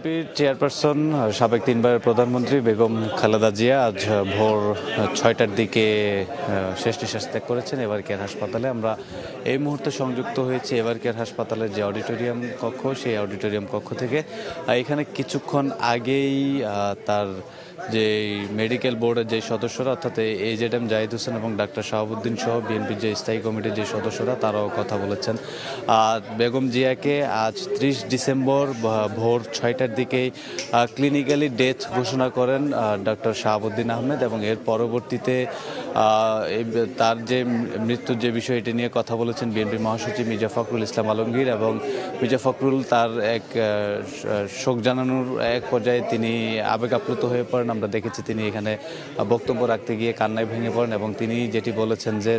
বিএনপির চেয়ারপারসন সাবেক তিনবারের প্রধানমন্ত্রী বেগম খালেদা জিয়া আজ ভোর ৬টার দিকে শেষ নিঃশ্বাস ত্যাগ করেছেন এভার কেয়ার হাসপাতালে। আমরা এই মুহূর্তে সংযুক্ত হয়েছি এভার কেয়ার হাসপাতালের যে অডিটোরিয়াম কক্ষ, সেই অডিটোরিয়াম কক্ষ থেকে। এখানে কিছুক্ষণ আগেই তার যে মেডিকেল বোর্ডের যে সদস্যরা, অর্থাৎ এজেডএম জাহিদ হোসেন এবং ডাক্তার শাহাবুদ্দিন সহ বিএনপির যে স্থায়ী কমিটির যে সদস্যরা, তারাও কথা বলেছেন। বেগম জিয়াকে আজ 30 ডিসেম্বর ভোর 6টার দিকে ক্লিনিক্যালি ডেথ ঘোষণা করেন ডাক্তার শাহাবুদ্দিন আহমেদ, এবং এর পরবর্তীতে তার যে মৃত্যুর যে বিষয়, এটি নিয়ে কথা বলেছেন বিএনপি মহাসচিব মির্জা ফখরুল ইসলাম আলমগীর। এবং মির্জা ফখরুল তার এক শোক জানানোর এক পর্যায়ে তিনি আবেগ আপ্লুত হয়ে পড়েন। আমরা দেখেছি তিনি এখানে বক্তব্য রাখতে গিয়ে কান্নায় ভেঙে পড়েন, এবং তিনি যেটি বলেছেন যে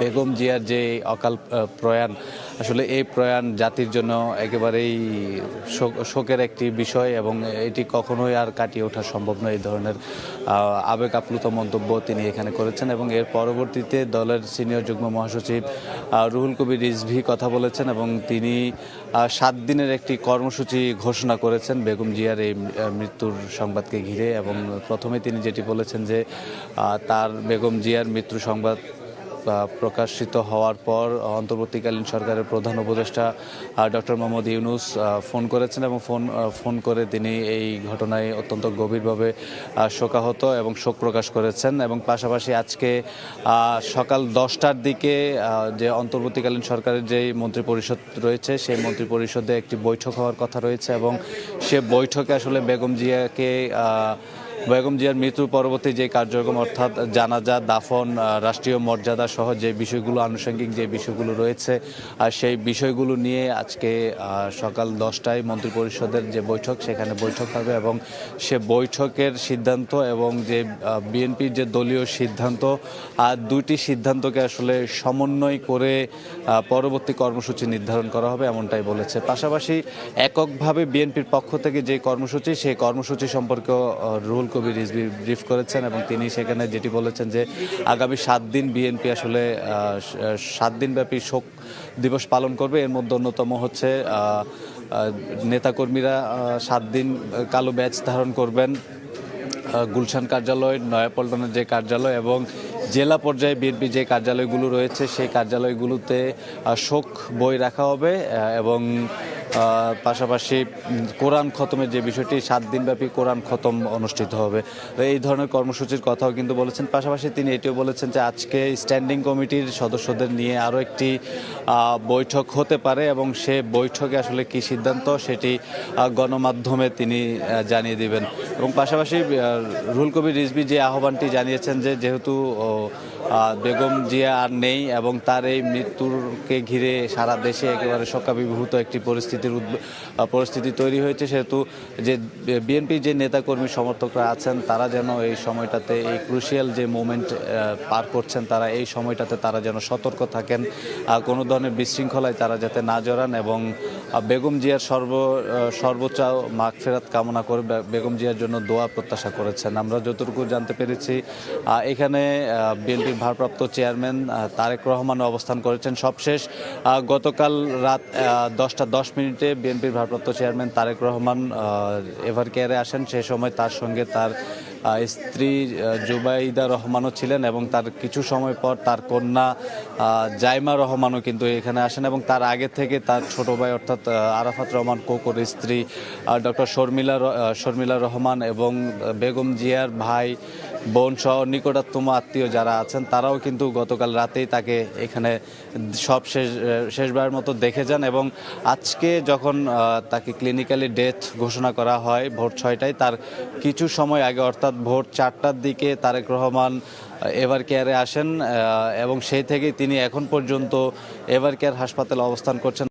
বেগম জিয়ার যে অকাল প্রয়াণ, আসলে এই প্রয়াণ জাতির জন্য একেবারেই শোকের একটি বিষয়, এবং এটি কখনোই আর কাটিয়ে ওঠা সম্ভব নয়। এই ধরনের আবেগ আপ্লুত মন্তব্য তিনি এখানে করেছেন। এবং এর পরবর্তীতে দলের সিনিয়র যুগ্ম মহাসচিব রুহুল কবির রিজভী কথা বলেছেন, এবং তিনি 7 দিনের একটি কর্মসূচি ঘোষণা করেছেন বেগম জিয়ার এই মৃত্যুর সংবাদকে ঘিরে। এবং প্রথমে তিনি যেটি বলেছেন যে তার বেগম জিয়ার মৃত্যু সংবাদ প্রকাশিত হওয়ার পর অন্তর্বর্তীকালীন সরকারের প্রধান উপদেষ্টা ডক্টর মোহাম্মদ ইউনূস ফোন করেছেন, এবং ফোন করে তিনি এই ঘটনায় অত্যন্ত গভীরভাবে শোকাহত এবং শোক প্রকাশ করেছেন। এবং পাশাপাশি আজকে সকাল 10টার দিকে যে অন্তর্বর্তীকালীন সরকারের যেই মন্ত্রিপরিষদ রয়েছে, সেই মন্ত্রিপরিষদে একটি বৈঠক হওয়ার কথা রয়েছে, এবং সে বৈঠকে আসলে বেগম জিয়ার মৃত্যুর পরবর্তী যে কার্যক্রম, অর্থাৎ জানাজা, দাফন, রাষ্ট্রীয় মর্যাদা সহ যে বিষয়গুলো, আনুষঙ্গিক যে বিষয়গুলো রয়েছে, সেই বিষয়গুলো নিয়ে আজকে সকাল 10টায় মন্ত্রিপরিষদের যে বৈঠক, সেখানে বৈঠক হবে। এবং সে বৈঠকের সিদ্ধান্ত এবং যে বিএনপির যে দলীয় সিদ্ধান্ত, দুইটি সিদ্ধান্তকে আসলে সমন্বয় করে পরবর্তী কর্মসূচি নির্ধারণ করা হবে, এমনটাই বলেছে। পাশাপাশি এককভাবে বিএনপির পক্ষ থেকে যে কর্মসূচি, সেই কর্মসূচি সম্পর্কে রুহুল কবির রিজভী ব্রিফ করেছেন, এবং তিনি সেখানে যেটি বলেছেন যে আগামী 7 দিন বিএনপি আসলে 7 দিনব্যাপী শোক দিবস পালন করবে। এর মধ্যে অন্যতম হচ্ছে নেতাকর্মীরা 7 দিন কালো ব্যাজ ধারণ করবেন। গুলশান কার্যালয়, নয়াপল্টনের যে কার্যালয় এবং জেলা পর্যায়ে বিএনপি যে কার্যালয়গুলো রয়েছে, সেই কার্যালয়গুলোতে শোক বই রাখা হবে। এবং পাশাপাশি কোরআন খতমের যে বিষয়টি, 7 দিনব্যাপী কোরআন খতম অনুষ্ঠিত হবে। এই ধরনের কর্মসূচির কথাও কিন্তু বলেছেন। পাশাপাশি তিনি এটিও বলেছেন যে আজকে স্ট্যান্ডিং কমিটির সদস্যদের নিয়ে আরও একটি বৈঠক হতে পারে, এবং সে বৈঠকে আসলে কি সিদ্ধান্ত, সেটি গণমাধ্যমে তিনি জানিয়ে দিবেন। এবং পাশাপাশি রুহুল কবির রিজভী যে আহ্বানটি জানিয়েছেন যে যেহেতু বেগম জিয়া আর নেই, এবং তার এই মৃত্যুকে ঘিরে সারা দেশে একেবারে শোকাভিভূত একটি পরিস্থিতি তৈরি হয়েছে, সেহেতু যে বিএনপি যে নেতাকর্মী সমর্থকরা আছেন, তারা যেন এই সময়টাতে, এই ক্রুশিয়াল যে মোমেন্ট পার করছেন, তারা এই সময়টাতে তারা যেন সতর্ক থাকেন, কোনো ধরনের বিশৃঙ্খলায় তারা যাতে না জড়ান, এবং বেগম জিয়ার সর্বোচ্চ মাগফিরাত কামনা করে বেগম জিয়ার জন্য দোয়া প্রত্যাশা করেছেন। আমরা যতটুকু জানতে পেরেছি, এখানে বিএনপির ভারপ্রাপ্ত চেয়ারম্যান তারেক রহমান অবস্থান করেছেন। সবশেষ গতকাল রাত 10টা 10 মিনিটে বিএনপির ভারপ্রাপ্ত চেয়ারম্যান তারেক রহমান এভার কেয়ারে আসেন। সে সময় তার সঙ্গে তার স্ত্রী জুবাইদা রহমানও ছিলেন, এবং তার কিছু সময় পর তার কন্যা জাইমা রহমানও কিন্তু এখানে আসেন। এবং তার আগে থেকে তার ছোট ভাই, অর্থাৎ আরাফাত রহমান কোকোর স্ত্রী ডক্টর শর্মিলা রহমান, এবং বেগম জিয়ার ভাই, বোন সহ নিকটাত্মম আত্মীয় যারা আছেন, তারাও কিন্তু গতকাল রাতেই তাকে এখানে শেষবারের মতো দেখে যান। এবং আজকে যখন তাকে ক্লিনিক্যালি ডেথ ঘোষণা করা হয় ভোর 6টায়, তার কিছু সময় আগে অর্থাৎ ভোর 4টার দিকে তারেক রহমান এভার কেয়ারে আসেন, এবং সেই থেকেই তিনি এখন পর্যন্ত এভার কেয়ার হাসপাতালে অবস্থান করছেন।